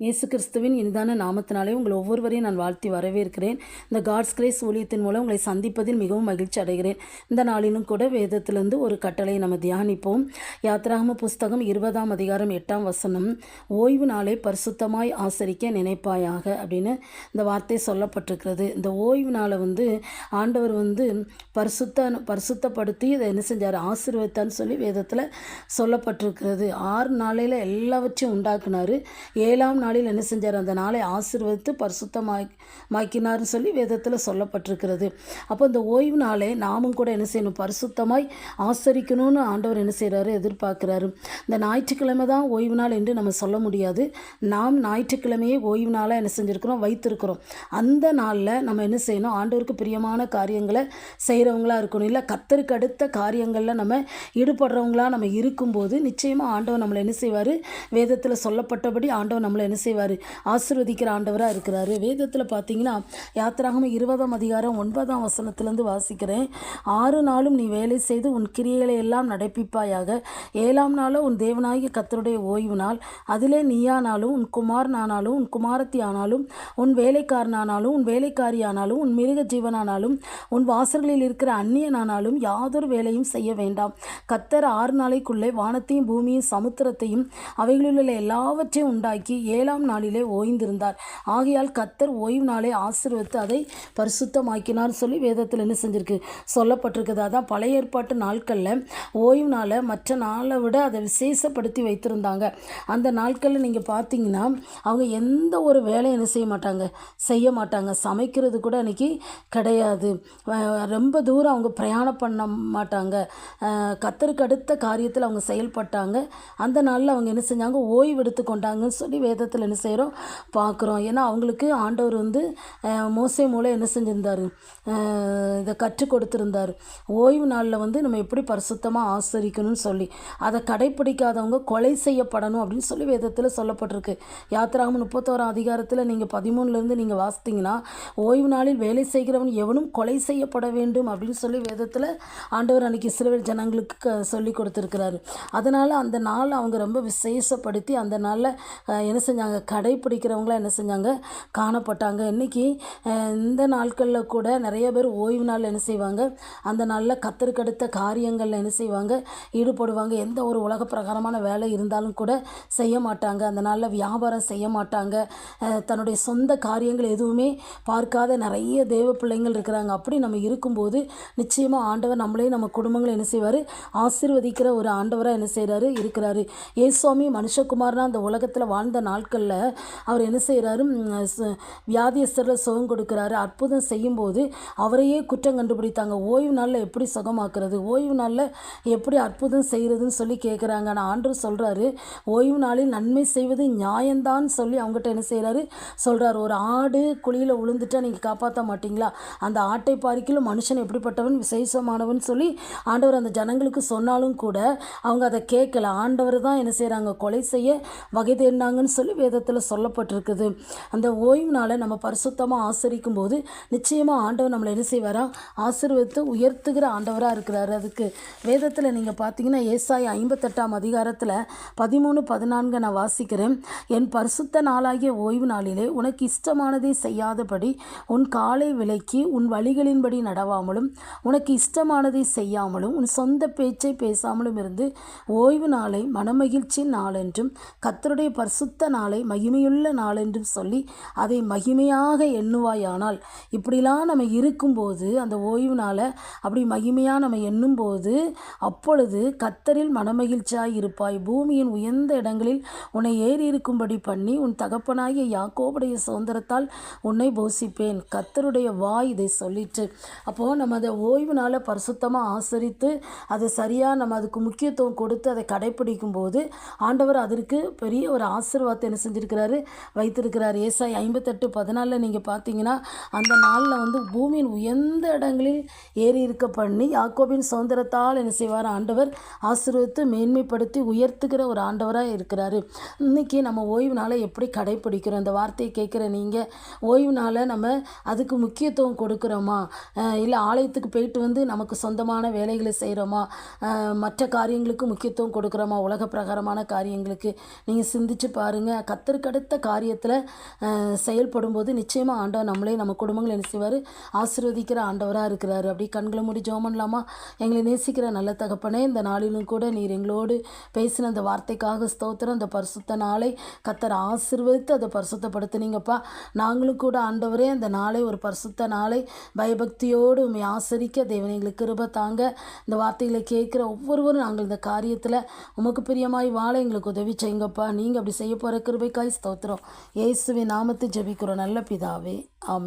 இயேசு கிறிஸ்துவின் இனிதான நாமத்தினாலே உங்கள் ஒவ்வொருவரையும் நான் வாழ்த்தி வரவேற்கிறேன். இந்த காட்ஸ் கிரேஸ் ஊழியத்தின் மூலம் உங்களை சந்திப்பதில் மிகவும் மகிழ்ச்சி அடைகிறேன். இந்த நாளிலும் கூட வேதத்திலிருந்து ஒரு கட்டளையை நம்ம தியானிப்போம். யாத்திராகம புஸ்தகம் 20ஆம் அதிகாரம் 8ஆம் வசனம், ஓய்வு நாளை பரிசுத்தமாய் ஆசரிக்க நினைப்பாயாக அப்படின்னு இந்த வார்த்தை சொல்லப்பட்டிருக்கிறது. இந்த ஓய்வு நாளை ஆண்டவர் பரிசுத்தப்படுத்தி இதை என்ன செஞ்சார், ஆசீர்வதித்தான்னு சொல்லி வேதத்தில் சொல்லப்பட்டிருக்கிறது. 6 நாளையில் எல்லாவற்றையும் உண்டாக்குனார். 7ஆம் நாளில் என்ன செஞ்சார், அந்த நாளை ஆசீர்வதித்து பரிசுத்தமாக்கினார்னு சொல்லி வேதத்தில் சொல்லப்பட்டிருக்கிறது. அப்போ இந்த ஓய்வு நாளை நாமும் கூட என்ன செய்யணும், பரிசுத்தமாய் ஆசரிக்கணும்னு ஆண்டவர் என்ன செய்கிறாரு, எதிர்பார்க்குறாரு. இந்த ஞாயிற்றுக்கிழமை தான் ஓய்வு நாள் என்று நம்ம சொல்ல முடியாது. நாம் ஞாயிற்றுக்கிழமையே ஓய்வு நாளாக என்ன செஞ்சுருக்கிறோம், வைத்திருக்கிறோம். அந்த நாளில் நம்ம என்ன செய்யணும், ஆண்டவருக்கு பிரியமான காரியங்களை செய்கிறவங்களா இருக்கணும். இல்லை கர்த்தருக்கு அடுத்த காரியங்களில் நம்ம ஈடுபடுறவங்களா நம்ம இருக்கும்போது நிச்சயமாக ஆண்டவர் நம்மளை என்ன செய்வார், வேதத்தில் சொல்லப்பட்டபடி ஆண்டவர் நம்மளை என்ன செய்வார், ஆசீர்வதிக்கிற ஆண்டவராக இருக்கிறாரு. வேதத்தில் பார்த்தீங்கன்னா யாத்திராகம 20ஆம் அதிகாரம் 9ஆம் வசனத்திலேருந்து வாசிக்கிறேன். 6 நாளும் நீ வேலை செய்து உன் கிரியைகளை எல்லாம் நடப்பிப்பாயாக. 7ஆம் நாளும் உன் தேவனாகிய கர்த்தருடைய ஓய்வு நாள். அதிலே நீயானாலும் உன் குமாரனானாலும் உன் குமாரத்தி ஆனாலும் உன் வேலைக்காரனானாலும் உன் வேலைக்காரியானாலும் உன் மிருக ஜீவனானாலும் உன் வாசல்களில் இருக்கிற அந்நியனானாலும் யாதொரு வேலையும் செய்ய வேண்டாம். கர்த்தர் 6 நாளைக்குள்ளே வானத்தையும் பூமியும் சமுத்திரத்தையும் அவைகளிலுள்ள எல்லாவற்றையும் உண்டாக்கி 7ஆம் நாளிலே ஓய்ந்திருந்தார். ஆகையால் கர்த்தர் ஓய்வு நாளை ஆசீர்வதித்து அதை பரிசுத்தமாக்கினார் சொல்லி வேதத்தில் என்ன செஞ்சிருக்கு, சொல்லப்பட்டிருக்குது. அதான் பழைய ஏற்பாட்டு நாட்களில் ஓய்வு நாளை மற்ற நாளை விட அதை விசேஷப்படுத்தி வைத்திருந்தாங்க. அந்த நாட்களில் நீங்கள் பார்த்தீங்கன்னா அவங்க எந்த ஒரு வேலையும் என்ன செய்ய மாட்டாங்க. சமைக்கிறது கூட அன்றைக்கி கிடையாது. ரொம்ப தூரம் அவங்க பிரயாணம் பண்ண மாட்டாங்க. கர்த்தருக்கு அடுத்த காரியத்தில் அவங்க செயல்பட்டாங்க. அந்த நாளில் அவங்க என்ன செஞ்சாங்க, ஓய்வு எடுத்து கொண்டாங்கன்னு சொல்லி வேதத்தில் என்ன செய்கிறோம், பார்க்குறோம். ஏன்னா அவங்களுக்கு ஆண்டவர் மோசே மூலம் என்ன செஞ்சிருந்தார், இதை கற்றுக் கொடுத்துருந்தார். ஓய்வு நாளில் நம்ம எப்படி பரிசுத்தமாக ஆசரிக்கணும்னு சொல்லி அதை கடைப்பிடிக்காதவங்க கொலை செய்யப்படணும் அப்படின்னு சொல்லி வேதத்தில் சொல்லப்பட்டிருக்கு. யாத்திராகமம் 31ஆம் அதிகாரத்தில் நீங்கள் 13லேருந்து நீங்கள் வாசித்தீங்கன்னா, ஓய்வு நாளில் வேலை செய்கிறவன் எவனும் கொலை செய்யப்பட வேண்டும் அப்படின்னு சொல்லி வேதத்தில் ஆண்டவர் அன்றைக்கி இஸ்ரவேல் ஜனங்களுக்கு சொல்லி கொடுத்துருக்கிறாரு. அதனால் அந்த நாள் அவங்க ரொம்ப விசேஷப்படுத்தி அந்த நாளில் என்ன செஞ்சாங்க, கடைப்பிடிக்கிறவங்களாம் என்ன செஞ்சாங்க, காணப்பட்டாங்க. இன்றைக்கி இந்த நாட்களில் கூட நிறைய பேர் ஓய்வு நாளில் என்ன செய்வாங்க, அந்த நாளில் கர்த்தருக்கு அடுத்த காரியங்களில் என்ன செய்வாங்க, ஈடுபடுவாங்க. எந்த ஒரு உலக பிரகாரமான வேலை இருந்தாலும் கூட செய்ய மாட்டாங்க. அந்த நாளில் வியாபாரம் செய்ய மாட்டாங்க. தன்னுடைய சொந்த காரியங்கள் எதுவுமே பார்க்காத நிறைய தேவ பிள்ளைங்கள் இருக்கிறாங்க. அப்படி நம்ம இருக்கும்போது நிச்சயமாக ஆண்டவர் நம்மளே நம்ம குடும்பங்களை என்ன செய்வார், ஆசீர்வதிக்கிற ஒரு ஆண்டவராக என்ன செய்கிறாரு, இருக்கிறாரு. இயேசுவாமி மனுஷகுமாரனா அந்த உலகத்தில் வாழ்ந்த நாட்களில் அவர் என்ன செய்கிறாரு, வியாதியஸ்தரில் சுகம் கொடுக்குறாரு. அற்புதம் செய்யும்போது அவரையே குற்றம் கண்டுபிடித்தாங்க. ஓய்வு நாளில் எப்படி சுகமாக்குறது, ஓய்வு நாளில் எப்படி அற்புதம் செய்கிறதுன்னு சொல்லி கேட்குறாங்க. ஆனால் ஆண்டவர் சொல்கிறாரு, ஓய்வு நாளில் நன்மை செய்வது நியாயம்தான் சொல்லி அவங்ககிட்ட என்ன செய்கிறாரு, சொல்கிறார். ஒரு ஆடு குழியில் விழுந்துட்டா நீங்கள் காப்பாற்ற மாட்டிங்களா, அந்த ஆட்டை பார்க்கிலும் மனுஷன் எப்படிப்பட்டவன், விசேஷமானவன் சொல்லி ஆண்டவர் அந்த ஜனங்களுக்கு சொன்னாலும் கூட அவங்க அதை கேட்கல. ஆண்டவர் தான் என்ன செய்கிறாங்க, கொலை செய்ய வகை தேடினாங்கன்னு சொல்லி வேதத்தில் சொல்லப்பட்டிருக்குது. அந்த ஓய்வு நாளை நம்ம பரிசுத்தமாக ஆசரிக்கும் போது நிச்சயமாக ஆண்டவர் நம்மளை என்ன செய்வாரா, ஆசீர்வதித்து உயர்த்துகிற ஆண்டவராக இருக்கிறார். அதுக்கு வேதத்தில் நீங்கள் பார்த்தீங்கன்னா ஏசாயா 58ஆம் அதிகாரத்தில் 13-14 நான் வாசிக்கிறேன். என் பரிசுத்த நாளாகிய ஓய்வு நாளிலே உனக்கு இஷ்டமானதை செய்யாதபடி உன் காலை விலக்கி உன் வழிகளின்படி நடவாமலும் உனக்கு இஷ்டமானதை செய்யாமலும் உன் சொந்த பேச்சை பேசாமலும் இருந்து ஓய்வு நாளை மனமகிழ்ச்சி நாளென்றும் கர்த்தருடைய பரிசுத்த நாளை மகிமையுள்ள நாளென்றும் சொல்லி அதை மகிமையாக எண்ணுவாயானால். இப்படிலாம் நம்ம இருக்கும்போது அந்த ஓய்வு நாளை அப்படி மகிமையாக நம்ம எண்ணும்போது அப்பொழுது கர்த்தரில் மனமகிழ்ச்சியாய் இருப்பாய். பூமியின் உயர்ந்த இடங்களில் உன்னை ஏறி இருக்கும்படி பண்ணி உன் தகப்பனாகிய யாக்கோபுடைய சுதந்திரத்தால் உன்னை போஷிப்பேன். கர்த்தருடைய வாய் இதை சொல்லிட்டு. அப்போது நம்ம அதை ஓய்வு நாளை பரிசுத்தமாக ஆசரித்து அதை சரியாக நம்ம அதுக்கு முக்கியத்துவம் கொடுத்து அதை கடைப்பிடிக்கும் போது ஆண்டவர் அதற்கு பெரிய ஒரு ஆசீர்வாதத்தை என்ன செஞ்சுருக்கிறாரு, வைத்திருக்கிறார். ஏசாயா 58:14 நீங்கள் பார்த்தீங்கன்னா அந்த நாளில் பூமியின் உயர்ந்த இடங்களில் ஏறி இருக்க பண்ணி யாக்கோபின் சுதந்திரத்தால் என்ன செய்வார், ஆண்டவர் ஆசீர்வதித்து மேன்மைப்படுத்தி உயர்த்துகிற ஒரு ஆண்டவராக இருக்கிறாரு. இன்றைக்கி நம்ம ஓய்வு நாளை எப்படி கடைப்பிடிக்கிறோம், இந்த வார்த்தையை கேட்குற நீங்கள் ஓய்வு நாளை நம்ம அதுக்கு முக்கியத்துவம் கொடுக்குறோமா, இல்லை ஆலயத்துக்கு போயிட்டு நமக்கு சொந்தமான வேலைகளை செய்கிறோமா, மற்ற காரியங்களுக்கு முக்கியத்துவம் கொடுக்குறோமா, உலக பிரகாரமான காரியங்களுக்கு நீங்கள் சிந்திச்சு பாருங்கள். கர்த்தருக்கு அடுத்த காரியத்தில் செயல்படும்போது நிச்சயமாக ஆண்டவர் நம்மளே நம்ம குடும்பங்களை என்ன செய்வார், ஆசீர்வதிக்கிற ஆண்டவராக இருக்கிறாரு. அப்படி கண்களை மூடி ஜெபம் பண்ணலாமா? எங்களை நேசிக்கிற நல்ல தகப்பனே, இந்த நாளிலும் கூட நீர் எங்களோடு பேசின அந்த வார்த்தைக்காக ஸ்தோத்திரம். அந்த பரிசுத்த நாளை கர்த்தர் ஆசீர்வதித்து அதை பரிசுத்தப்படுத்தினீங்கப்பா. நாங்களும் கூட ஆண்டவரே அந்த நாளை ஒரு பரிசுத்த நாளை பயபக்தியோடு உண்மை ஆசரிக்க தேவன் எங்களுக்கு கிருபை தாங்க. இந்த வார்த்தைகளை கேட்குற ஒவ்வொருவரும் நாங்கள் இந்த காரியத்தில் உமக்கு பிரியமாய் வாழ எங்களுக்கு உதவி செய்யுங்கப்பா. நீங்கள் அப்படி செய்ய போகிற கிருபைக்காய் ஸ்தோத்திரம். இயேசுவின் நாமத்தை ஜெபிக்கிறோம் நல்ல பிதாவே, ஆமென்.